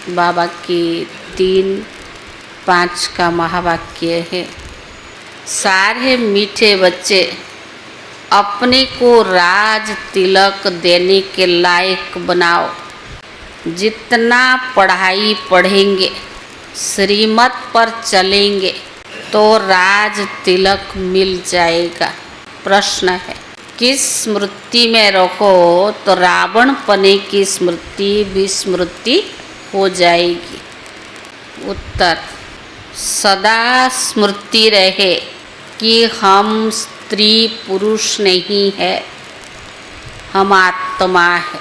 बाबा की 3:5 का महावाक्य है। सारे मीठे बच्चे अपने को राज तिलक देने के लायक बनाओ। जितना पढ़ाई पढ़ेंगे, श्रीमत पर चलेंगे तो राज तिलक मिल जाएगा। प्रश्न है, किस स्मृति में रहो तो रावण पने की स्मृति विस्मृति हो जाएगी? उत्तर, सदा स्मृति रहे कि हम स्त्री पुरुष नहीं है, हम आत्मा है।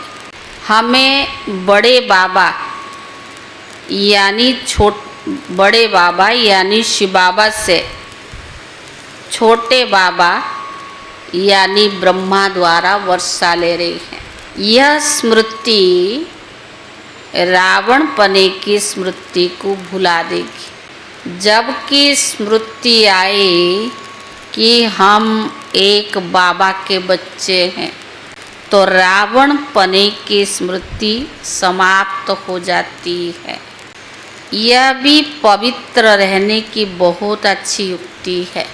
हमें बड़े बाबा यानी शिव बाबा से छोटे बाबा यानी ब्रह्मा द्वारा वर्षा ले रही है। यह स्मृति रावण पने की स्मृति को भुला देगी। जबकि स्मृति आए कि हम एक बाबा के बच्चे हैं तो रावण पने की स्मृति समाप्त हो जाती है। यह भी पवित्र रहने की बहुत अच्छी युक्ति है,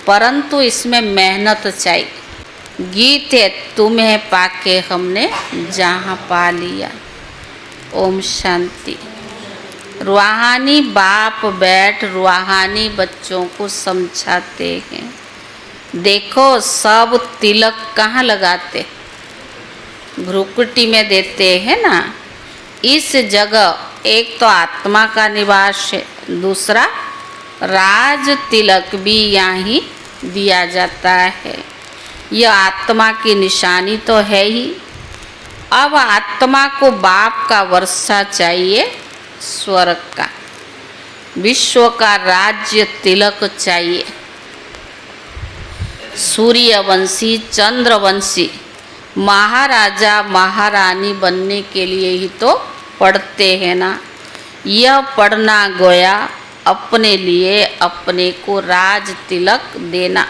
परंतु इसमें मेहनत चाहिए। गीत है, तुम्हें पाके हमने जहाँ पा लिया। ओम शांति। रूहानी बाप बैठ रूहानी बच्चों को समझाते हैं। देखो, सब तिलक कहाँ लगाते? भ्रुकुटी में देते हैं ना। इस जगह एक तो आत्मा का निवास है, दूसरा राज तिलक भी यहाँ ही दिया जाता है। यह आत्मा की निशानी तो है ही। अब आत्मा को बाप का वर्षा चाहिए, स्वर्ग का, विश्व का राज्य तिलक चाहिए। सूर्यवंशी चंद्रवंशी महाराजा महारानी बनने के लिए ही तो पढ़ते हैं ना। यह पढ़ना गोया अपने लिए अपने को राज तिलक देना।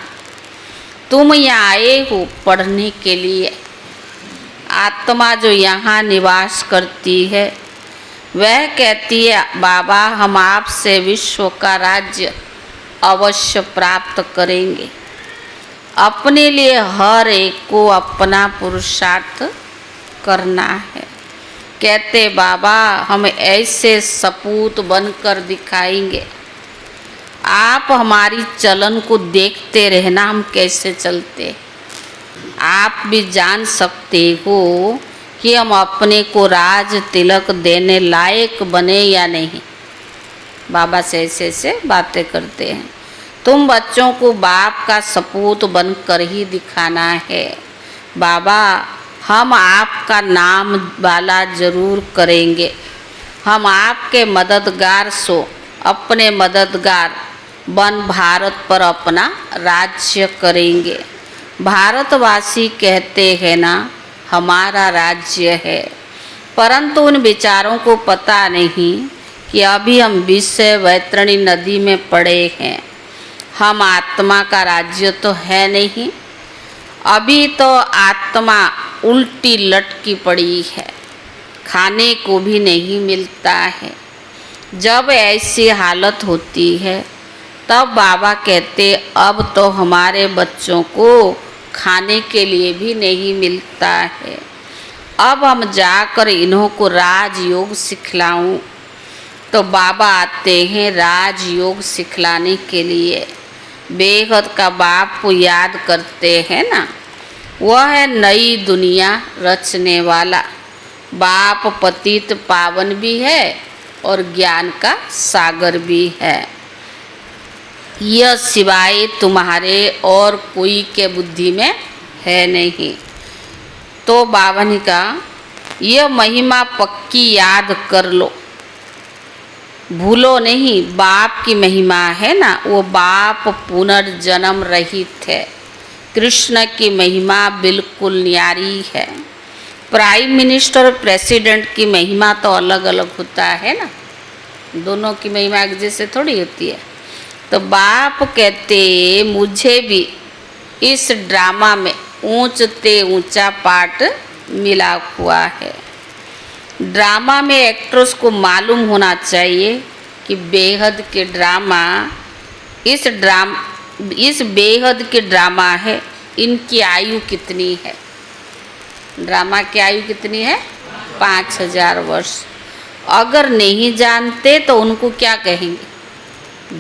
तुम यहाँ आए हो पढ़ने के लिए। आत्मा जो यहाँ निवास करती है वह कहती है, बाबा हम आपसे विश्व का राज्य अवश्य प्राप्त करेंगे। अपने लिए हर एक को अपना पुरुषार्थ करना है। कहते, बाबा हम ऐसे सपूत बनकर दिखाएंगे, आप हमारी चलन को देखते रहना, हम कैसे चलते। आप भी जान सकते हो कि हम अपने को राज तिलक देने लायक बने या नहीं। बाबा से ऐसे बातें करते हैं। तुम बच्चों को बाप का सपूत बनकर ही दिखाना है। बाबा हम आपका नाम वाला जरूर करेंगे। हम आपके मददगार सो अपने मददगार बन भारत पर अपना राज्य करेंगे। भारतवासी कहते हैं ना हमारा राज्य है, परंतु उन विचारों को पता नहीं कि अभी हम विषय वैतरणी नदी में पड़े हैं। हम आत्मा का राज्य तो है नहीं। अभी तो आत्मा उल्टी लटकी पड़ी है, खाने को भी नहीं मिलता है। जब ऐसी हालत होती है तब बाबा कहते, अब तो हमारे बच्चों को खाने के लिए भी नहीं मिलता है। अब हम जाकर इन्हों को राजयोग सिखलाऊं। तो बाबा आते हैं राजयोग सिखलाने के लिए। बेहद का बाप को याद करते हैं ना। वह है नई दुनिया रचने वाला बाप। पतित पावन भी है और ज्ञान का सागर भी है। यह सिवाय तुम्हारे और कोई के बुद्धि में है नहीं। तो बाबा ने कहा, यह महिमा पक्की याद कर लो, भूलो नहीं। बाप की महिमा है ना, वो बाप पुनर्जन्म रहित है। कृष्ण की महिमा बिल्कुल न्यारी है। प्राइम मिनिस्टर और प्रेसिडेंट की महिमा तो अलग अलग होता है ना, दोनों की महिमा एक जैसे थोड़ी होती है। तो बाप कहते, मुझे भी इस ड्रामा में ऊंचते ऊंचा पार्ट मिला हुआ है। ड्रामा में एक्ट्रेस को मालूम होना चाहिए कि बेहद के ड्रामा इस बेहद के ड्रामा है, इनकी आयु कितनी है। ड्रामा की आयु कितनी है? 5000 वर्ष। अगर नहीं जानते तो उनको क्या कहेंगे?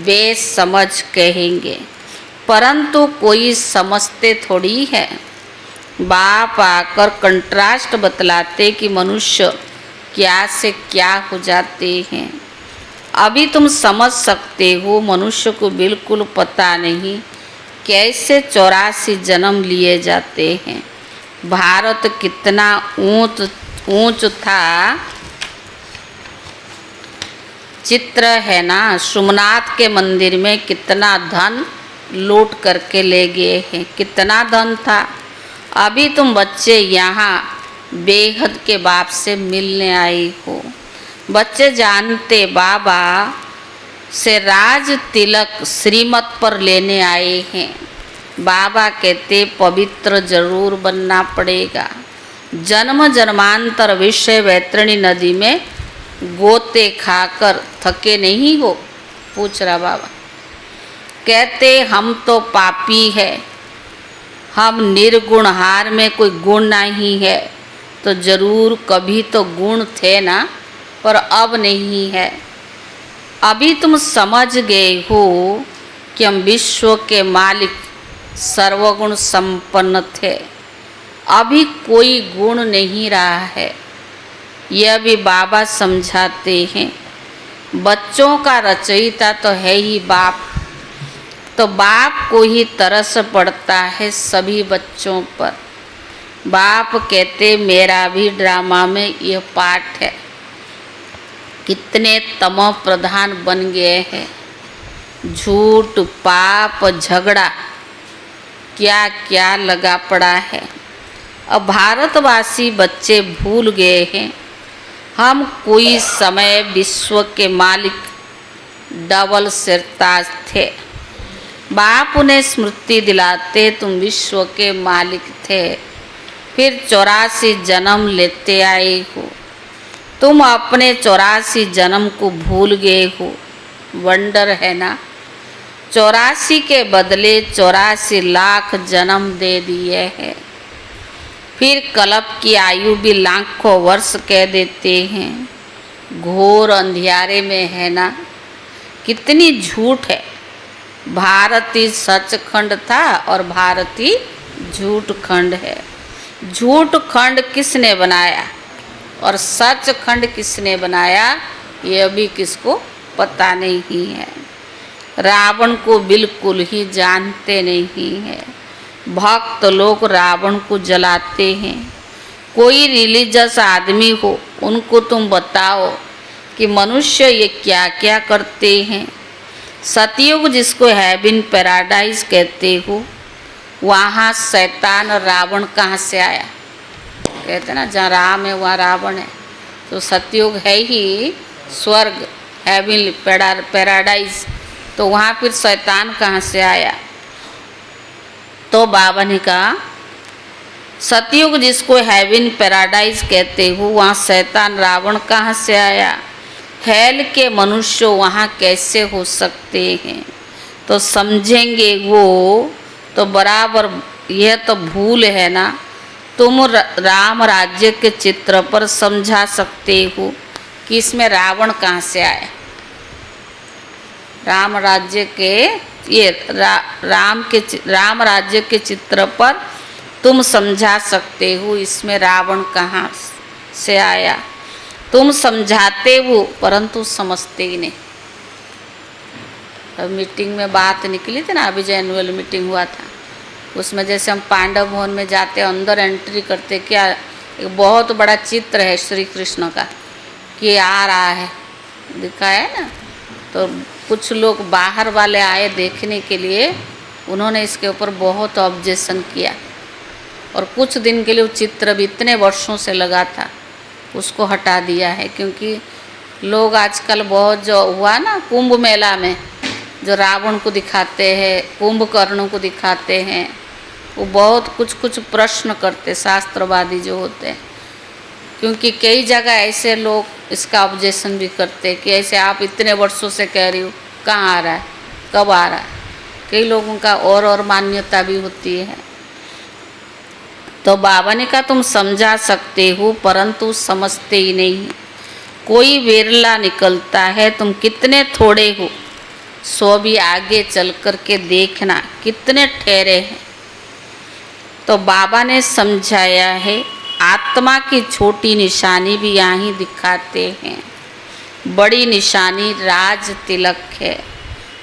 बेसमझ कहेंगे। परंतु कोई समझते थोड़ी है। बाप आकर कंट्रास्ट बतलाते कि मनुष्य क्या से क्या हो जाते हैं। अभी तुम समझ सकते हो, मनुष्य को बिल्कुल पता नहीं कैसे 84 जन्म लिए जाते हैं। भारत कितना ऊंच था, चित्र है ना। सोमनाथ के मंदिर में कितना धन लूट करके ले गए हैं, कितना धन था। अभी तुम बच्चे यहाँ बेहद के बाप से मिलने आई हो। बच्चे जानते बाबा से राज तिलक श्रीमत पर लेने आए हैं। बाबा कहते पवित्र जरूर बनना पड़ेगा। जन्म जन्मांतर विषय वैतरणी नदी में गोते खाकर थके नहीं हो? पूछ रहा बाबा। कहते हम तो पापी है, हम निर्गुण, हार में कोई गुण नहीं है। तो जरूर कभी तो गुण थे ना, पर अब नहीं है। अभी तुम समझ गए हो कि हम विश्व के मालिक सर्वगुण संपन्न थे। अभी कोई गुण नहीं रहा है, यह भी बाबा समझाते हैं। बच्चों का रचयिता तो है ही बाप, तो बाप को ही तरस पड़ता है सभी बच्चों पर। बाप कहते मेरा भी ड्रामा में यह पाठ है। कितने तमो प्रधान बन गए हैं। झूठ, पाप, झगड़ा, क्या क्या लगा पड़ा है। अब भारतवासी बच्चे भूल गए हैं हम कोई समय विश्व के मालिक डबल सिरताज थे। बाप उन्हें स्मृति दिलाते तुम विश्व के मालिक थे, फिर 84 जन्म लेते आए हो। तुम अपने 84 जन्म को भूल गए हो। वंडर है ना। 84 के बदले 84 लाख जन्म दे दिए हैं। फिर कल्प की आयु भी लाखों वर्ष कह देते हैं। घोर अंधियारे में है ना। कितनी झूठ है। भारती सचखंड था और भारती झूठ खंड है। झूठ खंड किसने बनाया और सचखंड किसने बनाया, यह भी किसको पता नहीं है। रावण को बिल्कुल ही जानते नहीं है। भक्त लोग रावण को जलाते हैं। कोई रिलीजियस आदमी हो, उनको तुम बताओ कि मनुष्य ये क्या क्या करते हैं। सतयुग जिसको हेवन पैराडाइज कहते हो, वहाँ शैतान रावण कहाँ से आया? कहते ना जहाँ राम है वहाँ रावण है। तो सतयुग है ही स्वर्ग, हेवन पैराडाइज, तो वहाँ फिर शैतान कहाँ से आया? तो बाबा ने कहा सतयुग जिसको हेवन पैराडाइज कहते हो, वहाँ शैतान रावण कहाँ से आया? हेल के मनुष्य वहाँ कैसे हो सकते हैं? तो समझेंगे वो तो बराबर। यह तो भूल है ना। तुम राम राज्य के चित्र पर समझा सकते हो कि इसमें रावण कहाँ से आया। राम राज्य के ये राम राज्य के चित्र पर तुम समझा सकते हो इसमें रावण कहाँ से आया। तुम समझाते हो परंतु समझते ही नहीं। अब मीटिंग में बात निकली थी ना, अभी जो एनुअल मीटिंग हुआ था, उसमें जैसे हम पांडव भवन में जाते अंदर एंट्री करते, क्या एक बहुत बड़ा चित्र है श्री कृष्ण का कि आ रहा है, दिखाया है ना। तो कुछ लोग बाहर वाले आए देखने के लिए, उन्होंने इसके ऊपर बहुत ऑब्जेक्शन किया और कुछ दिन के लिए वो चित्र भी इतने वर्षों से लगा था उसको हटा दिया है। क्योंकि लोग आजकल बहुत जो हुआ ना कुंभ मेला में जो रावण को दिखाते हैं, कुंभकर्ण को दिखाते हैं, वो बहुत कुछ प्रश्न करते शास्त्रवादी जो होते हैं। क्योंकि कई जगह ऐसे लोग इसका ऑब्जेक्शन भी करते हैं कि ऐसे आप इतने वर्षों से कह रही हो, कहाँ आ रहा है, कब आ रहा है। कई लोगों का और मान्यता भी होती है। तो बाबा ने कहा तुम समझा सकते हो परंतु समझते ही नहीं। कोई विरला निकलता है, तुम कितने थोड़े हो, सो भी आगे चल कर के देखना कितने ठहरे हैं। तो बाबा ने समझाया है, आत्मा की छोटी निशानी भी यहाँ ही दिखाते हैं, बड़ी निशानी राज तिलक है।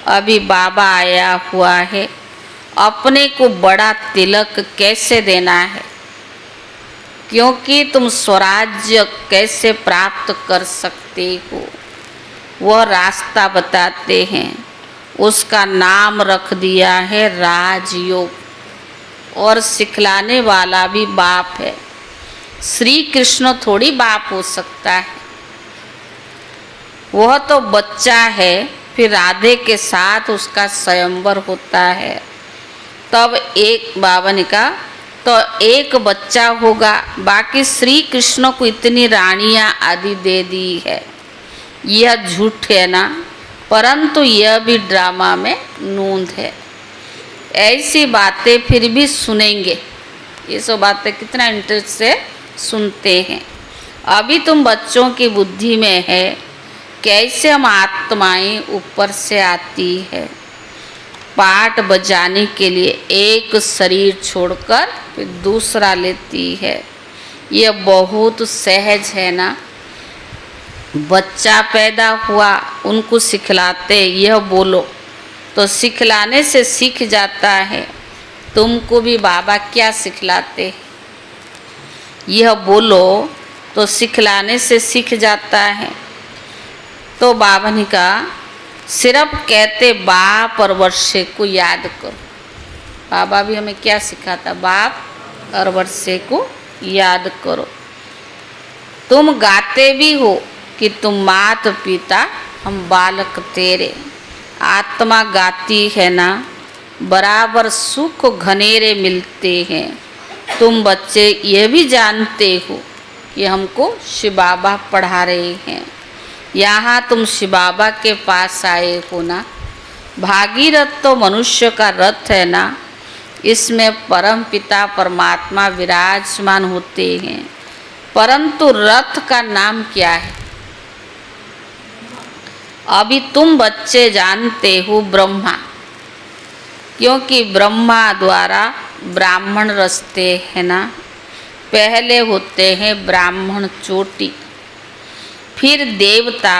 अभी बाबा आया हुआ है, अपने को बड़ा तिलक कैसे देना है, क्योंकि तुम स्वराज्य कैसे प्राप्त कर सकते हो वह रास्ता बताते हैं। उसका नाम रख दिया है राजयोग, और सिखलाने वाला भी बाप है। श्री कृष्ण थोड़ी बाप हो सकता है, वह तो बच्चा है। फिर राधे के साथ उसका स्वयंवर होता है, तब एक बाबा ने कहा तो एक बच्चा होगा। बाकी श्री कृष्ण को इतनी रानियां आदि दे दी है, यह झूठ है ना, परंतु यह भी ड्रामा में नूंद है। ऐसी बातें फिर भी सुनेंगे, ये सब बातें कितना इंटरेस्ट से सुनते हैं। अभी तुम बच्चों की बुद्धि में है कैसे हम आत्माएं ऊपर से आती है, पाठ बजाने के लिए एक शरीर छोड़कर फिर दूसरा लेती है। यह बहुत सहज है ना। बच्चा पैदा हुआ, उनको सिखलाते यह बोलो, तो सिखलाने से सीख जाता है। तुमको भी बाबा क्या सिखलाते, यह बोलो तो सिखलाने से सीख जाता है। तो बाबा ने कहा सिर्फ कहते बाप और वर्षे को याद करो। बाबा भी हमें क्या सिखाता, बाप और वर्षे को याद करो। तुम गाते भी हो कि तुम मात पिता हम बालक तेरे। आत्मा गाती है ना, बराबर सुख घनेरे मिलते हैं। तुम बच्चे ये भी जानते हो कि हमको शिव बाबा पढ़ा रहे हैं। यहाँ तुम शिव बाबा के पास आए हो ना। भागीरथ तो मनुष्य का रथ है ना, इसमें परम पिता परमात्मा विराजमान होते हैं, परंतु रथ का नाम क्या है। अभी तुम बच्चे जानते हो ब्रह्मा, क्योंकि ब्रह्मा द्वारा ब्राह्मण रचते हैं ना। पहले होते हैं ब्राह्मण चोटी, फिर देवता,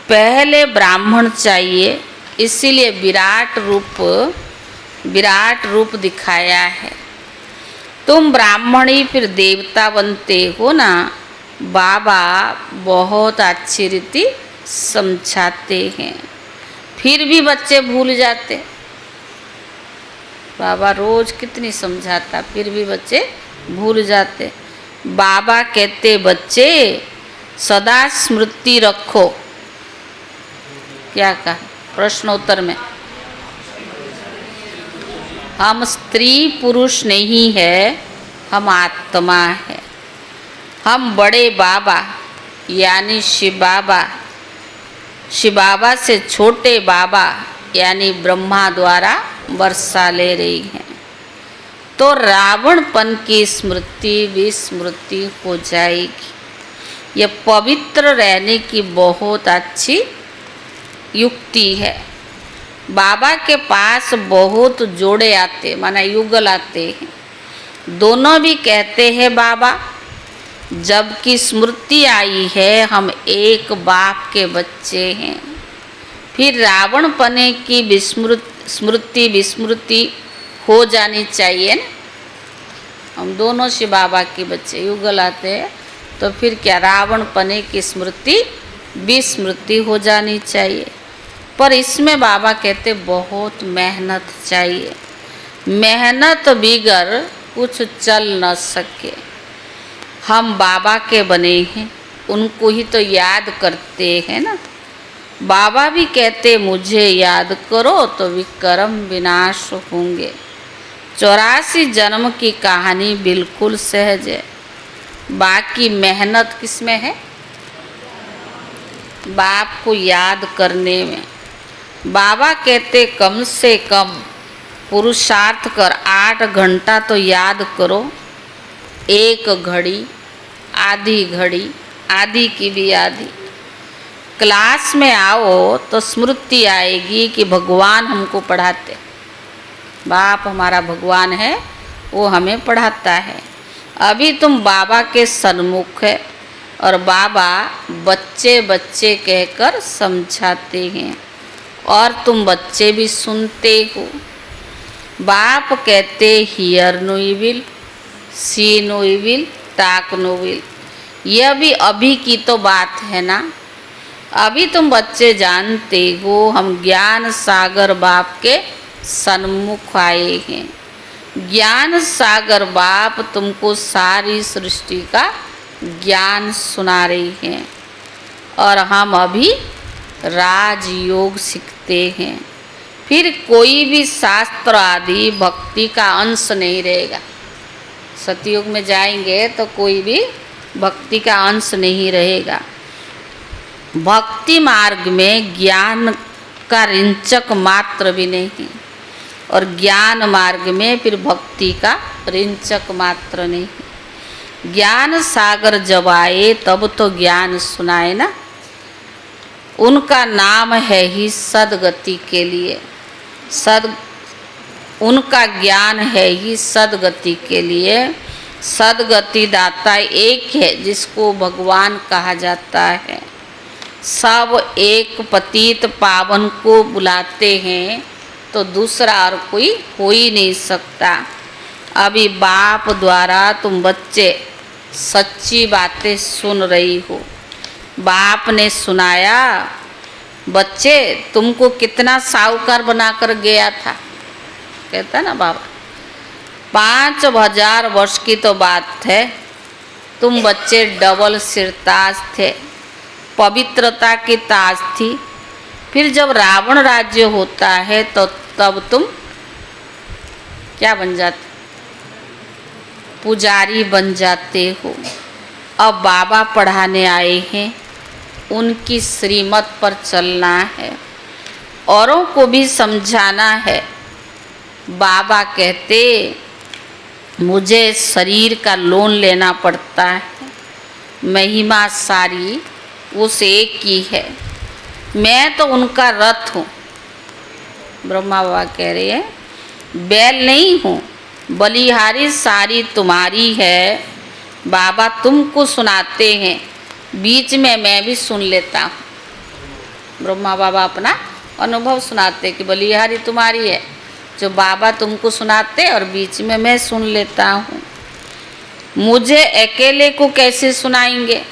पहले ब्राह्मण चाहिए, इसीलिए विराट रूप दिखाया है। तुम ब्राह्मणी फिर देवता बनते हो ना। बाबा बहुत अच्छी रीति समझाते हैं, फिर भी बच्चे भूल जाते। बाबा रोज कितनी समझाता, फिर भी बच्चे भूल जाते। बाबा कहते बच्चे सदा स्मृति रखो। क्या कहा प्रश्नोत्तर में, हम स्त्री पुरुष नहीं है, हम आत्मा है। हम बड़े बाबा यानी शिव बाबा से छोटे बाबा यानी ब्रह्मा द्वारा वर्षा ले रही हैं। तो रावणपन की स्मृति विस्मृति हो जाएगी। यह पवित्र रहने की बहुत अच्छी युक्ति है। बाबा के पास बहुत जोड़े आते, माना युगल आते हैं, दोनों भी कहते हैं बाबा। जबकि स्मृति आई है हम एक बाप के बच्चे हैं। फिर रावण पने की स्मृति विस्मृति हो जानी चाहिए ना। हम दोनों शिव बाबा के बच्चे, युगल आते हैं, तो फिर क्या रावण पने की स्मृति विस्मृति हो जानी चाहिए। पर इसमें बाबा कहते बहुत मेहनत चाहिए, मेहनत बिगर कुछ चल न सके। हम बाबा के बने हैं, उनको ही तो याद करते हैं ना। बाबा भी कहते मुझे याद करो तो विक्रम विनाश होंगे। 84 जन्म की कहानी बिल्कुल सहज है। बाकी मेहनत किस में है? बाप को याद करने में। बाबा कहते कम से कम पुरुषार्थ कर 8 घंटा तो याद करो। 1 घड़ी, आधी घड़ी, आधी की भी आधी। क्लास में आओ तो स्मृति आएगी कि भगवान हमको पढ़ाते, बाप हमारा भगवान है, वो हमें पढ़ाता है। अभी तुम बाबा के सन्मुख है और बाबा बच्चे बच्चे कहकर समझाते हैं और तुम बच्चे भी सुनते हो। बाप कहते hear no evil, see no evil, talk no will. यह भी अभी की तो बात है ना। अभी तुम बच्चे जानते हो हम ज्ञान सागर बाप के सन्मुख आए हैं। ज्ञान सागर बाप तुमको सारी सृष्टि का ज्ञान सुना रही हैं और हम अभी राजयोग सीखते हैं। फिर कोई भी शास्त्र आदि भक्ति का अंश नहीं रहेगा। सतयुग में जाएंगे तो कोई भी भक्ति का अंश नहीं रहेगा। भक्ति मार्ग में ज्ञान का रिंचक मात्र भी नहीं और ज्ञान मार्ग में फिर भक्ति का रिंचक मात्र नहीं। ज्ञान सागर जब आए तब तो ज्ञान सुनाए ना। उनका नाम है ही सदगति के लिए। उनका ज्ञान है ही सदगति के लिए। सदगति दाता एक है जिसको भगवान कहा जाता है। सब एक पतित पावन को बुलाते हैं तो दूसरा और कोई हो ही नहीं सकता। अभी बाप द्वारा तुम बच्चे सच्ची बातें सुन रही हो। बाप ने सुनाया, बच्चे तुमको कितना साहूकार बनाकर गया था, कहता ना बाबा। 5000 वर्ष की तो बात है। तुम बच्चे डबल सिरताज थे, पवित्रता की ताज थी। फिर जब रावण राज्य होता है तो तब तुम क्या बन जाते? पुजारी बन जाते हो। अब बाबा पढ़ाने आए हैं, उनकी श्रीमत पर चलना है, औरों को भी समझाना है। बाबा कहते मुझे शरीर का लोन लेना पड़ता है, महिमा सारी उस एक की है, मैं तो उनका रथ हूँ। ब्रह्मा बाबा कह रहे हैं बैल नहीं हूँ, बलिहारी सारी तुम्हारी है। बाबा तुमको सुनाते हैं, बीच में मैं भी सुन लेता हूँ। ब्रह्मा बाबा अपना अनुभव सुनाते कि बलिहारी तुम्हारी है, जो बाबा तुमको सुनाते और बीच में मैं सुन लेता हूँ। मुझे अकेले को कैसे सुनाएंगे?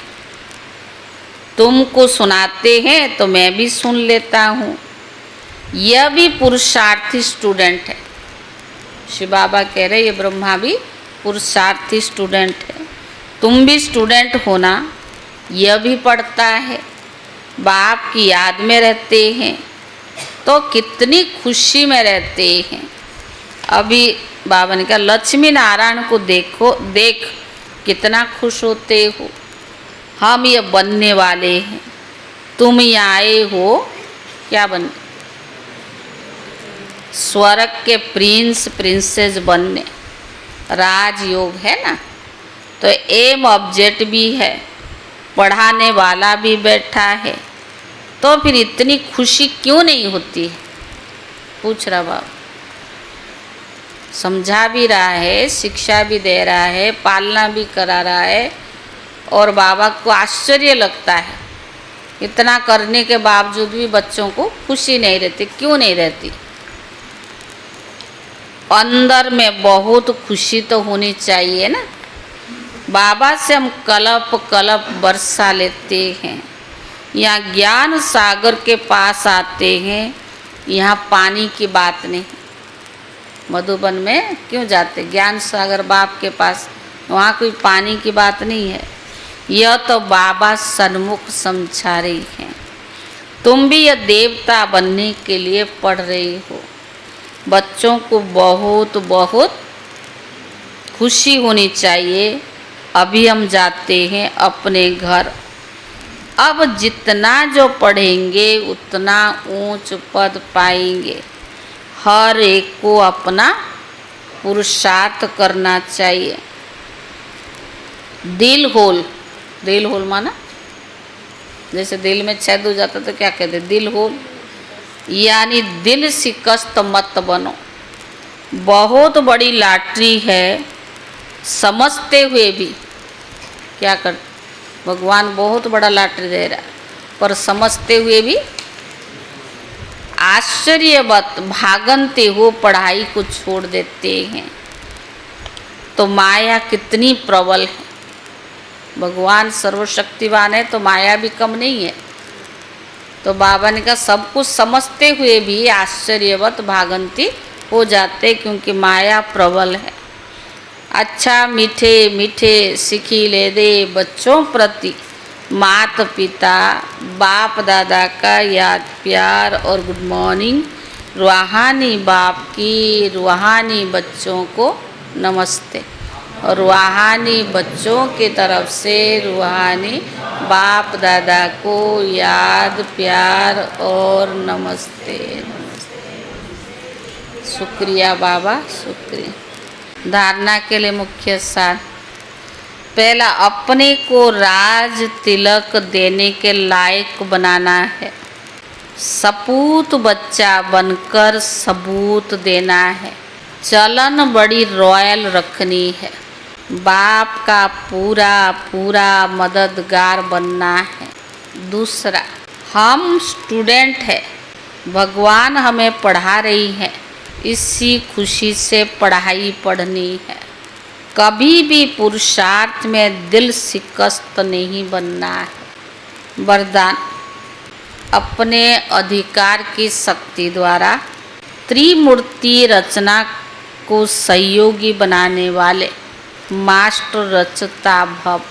तुमको सुनाते हैं तो मैं भी सुन लेता हूँ। यह भी पुरुषार्थी स्टूडेंट है। शिव बाबा कह रहे ये ब्रह्मा भी पुरुषार्थी स्टूडेंट है। तुम भी स्टूडेंट होना। यह भी पढ़ता है, बाप की याद में रहते हैं तो कितनी खुशी में रहते हैं। अभी बाबा ने कहा लक्ष्मी नारायण को देखो, देख कितना खुश होते हो। हम ये बनने वाले हैं, तुम यहाँ आए हो क्या बनने? स्वर्ग के प्रिंस प्रिंसेस बनने। राजयोग है ना, तो एम ऑब्जेक्ट भी है, पढ़ाने वाला भी बैठा है, तो फिर इतनी खुशी क्यों नहीं होती है? पूछ रहा बाबा। समझा भी रहा है, शिक्षा भी दे रहा है, पालना भी करा रहा है और बाबा को आश्चर्य लगता है इतना करने के बावजूद भी बच्चों को खुशी नहीं रहती। क्यों नहीं रहती? अंदर में बहुत खुशी तो होनी चाहिए ना। बाबा से हम कलप कलप बरसा लेते हैं। यहाँ ज्ञान सागर के पास आते हैं, यहाँ पानी की बात नहीं। मधुबन में क्यों जाते? ज्ञान सागर बाप के पास, वहाँ कोई पानी की बात नहीं है। यह तो बाबा सन्मुख समझा रही हैं। तुम भी यह देवता बनने के लिए पढ़ रही हो। बच्चों को बहुत बहुत खुशी होनी चाहिए अभी हम जाते हैं अपने घर। अब जितना जो पढ़ेंगे उतना ऊंच पद पाएंगे। हर एक को अपना पुरुषार्थ करना चाहिए। दिल होल माना जैसे दिल में छेद हो जाता तो क्या कहते, दिल होल, यानी दिल शिकस्त मत बनो। बहुत बड़ी लॉटरी है, समझते हुए भी क्या कर, भगवान बहुत बड़ा लॉटरी दे रहा है, पर समझते हुए भी आश्चर्यवत भागनते हो पढ़ाई को छोड़ देते हैं। तो माया कितनी प्रबल है। भगवान सर्वशक्तिवान है तो माया भी कम नहीं है। तो बाबा ने कहा सब कुछ समझते हुए भी आश्चर्यवत भागंती हो जाते, क्योंकि माया प्रबल है। अच्छा मीठे मीठे सिखिले दे बच्चों प्रति माता पिता बाप दादा का याद प्यार और गुड मॉर्निंग। रूहानी बाप की रूहानी बच्चों को नमस्ते, और रूहानी बच्चों की तरफ से रूहानी बाप दादा को याद प्यार और नमस्ते। शुक्रिया बाबा, शुक्रिया। धारणा के लिए मुख्य सार। पहला, अपने को राज तिलक देने के लायक बनाना है। सपूत बच्चा बनकर सबूत देना है। चलन बड़ी रॉयल रखनी है। बाप का पूरा पूरा मददगार बनना है। दूसरा, हम स्टूडेंट हैं, भगवान हमें पढ़ा रही हैं, इसी खुशी से पढ़ाई पढ़नी है। कभी भी पुरुषार्थ में दिल शिकस्त नहीं बनना है। वरदान, अपने अधिकार की शक्ति द्वारा त्रिमूर्ति रचना को सहयोगी बनाने वाले मास्टर रचता भव।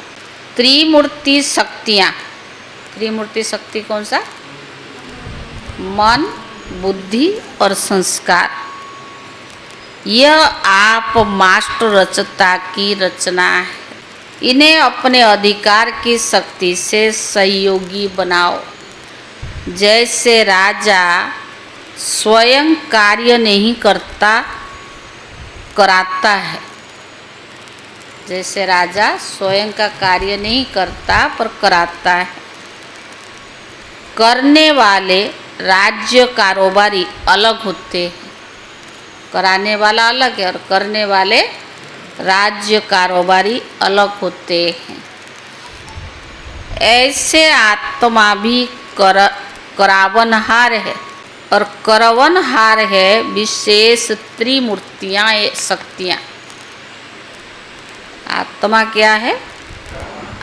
त्रिमूर्ति शक्तियाँ, त्रिमूर्ति शक्ति कौन सा? मन, बुद्धि और संस्कार। यह आप मास्टर रचता की रचना है। इन्हें अपने अधिकार की शक्ति से सहयोगी बनाओ। जैसे राजा स्वयं कार्य नहीं करता, कराता है। जैसे राजा स्वयं का कार्य नहीं करता पर कराता है। करने वाले राज्य कारोबारी अलग होते हैं। कराने वाला अलग है और करने वाले राज्य कारोबारी अलग होते हैं। ऐसे आत्मा भी करावनहार है और करवनहार है विशेष त्रिमूर्तियाँ शक्तियाँ। आत्मा क्या है?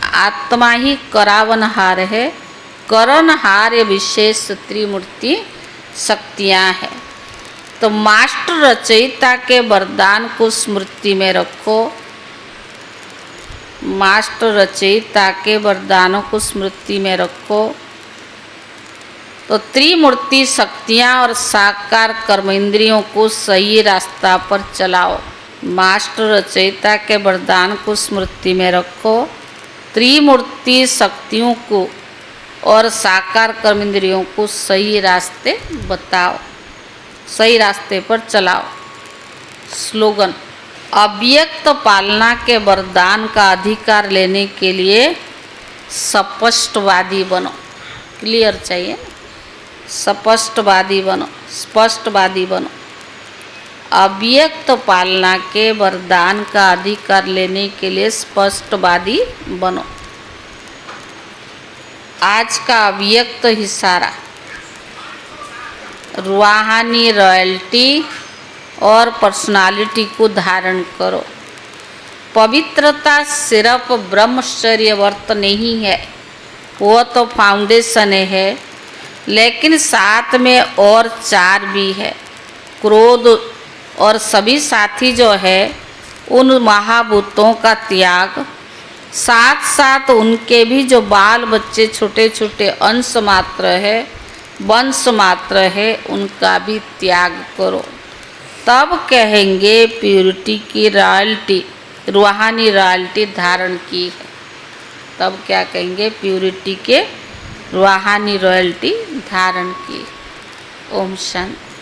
आत्मा ही करावनहार है, करनहार विशेष त्रिमूर्ति शक्तियाँ हैं। तो मास्टर रचयिता के वरदान को स्मृति में रखो। मास्टर रचयिता के वरदानों को स्मृति में रखो तो त्रिमूर्ति शक्तियाँ और साकार कर्मेंद्रियों को सही रास्ता पर चलाओ। मास्टर रचयिता के वरदान को स्मृति में रखो, त्रिमूर्ति शक्तियों को और साकार कर्मेंद्रियों को सही रास्ते बताओ, सही रास्ते पर चलाओ। स्लोगन, अव्यक्त पालना के वरदान का अधिकार लेने के लिए स्पष्टवादी बनो। क्लियर चाहिए, स्पष्टवादी बनो, स्पष्टवादी बनो। अव्यक्त पालना के वरदान का अधिकार लेने के लिए स्पष्टवादी बनो। आज का अव्यक्त इशारा, रूहानी रॉयल्टी और पर्सनालिटी को धारण करो। पवित्रता सिर्फ ब्रह्मचर्य व्रत नहीं है, वो तो फाउंडेशन है, लेकिन साथ में और 4 भी है। क्रोध और सभी साथी जो है उन महाभूतों का त्याग, साथ साथ उनके भी जो बाल बच्चे छोटे छोटे अंश मात्र है, वंश मात्र है, उनका भी त्याग करो। तब कहेंगे प्यूरिटी की रॉयल्टी रूहानी रॉयल्टी धारण की है, तब क्या कहेंगे? प्यूरिटी के रूहानी रॉयल्टी धारण की। ओम शांति।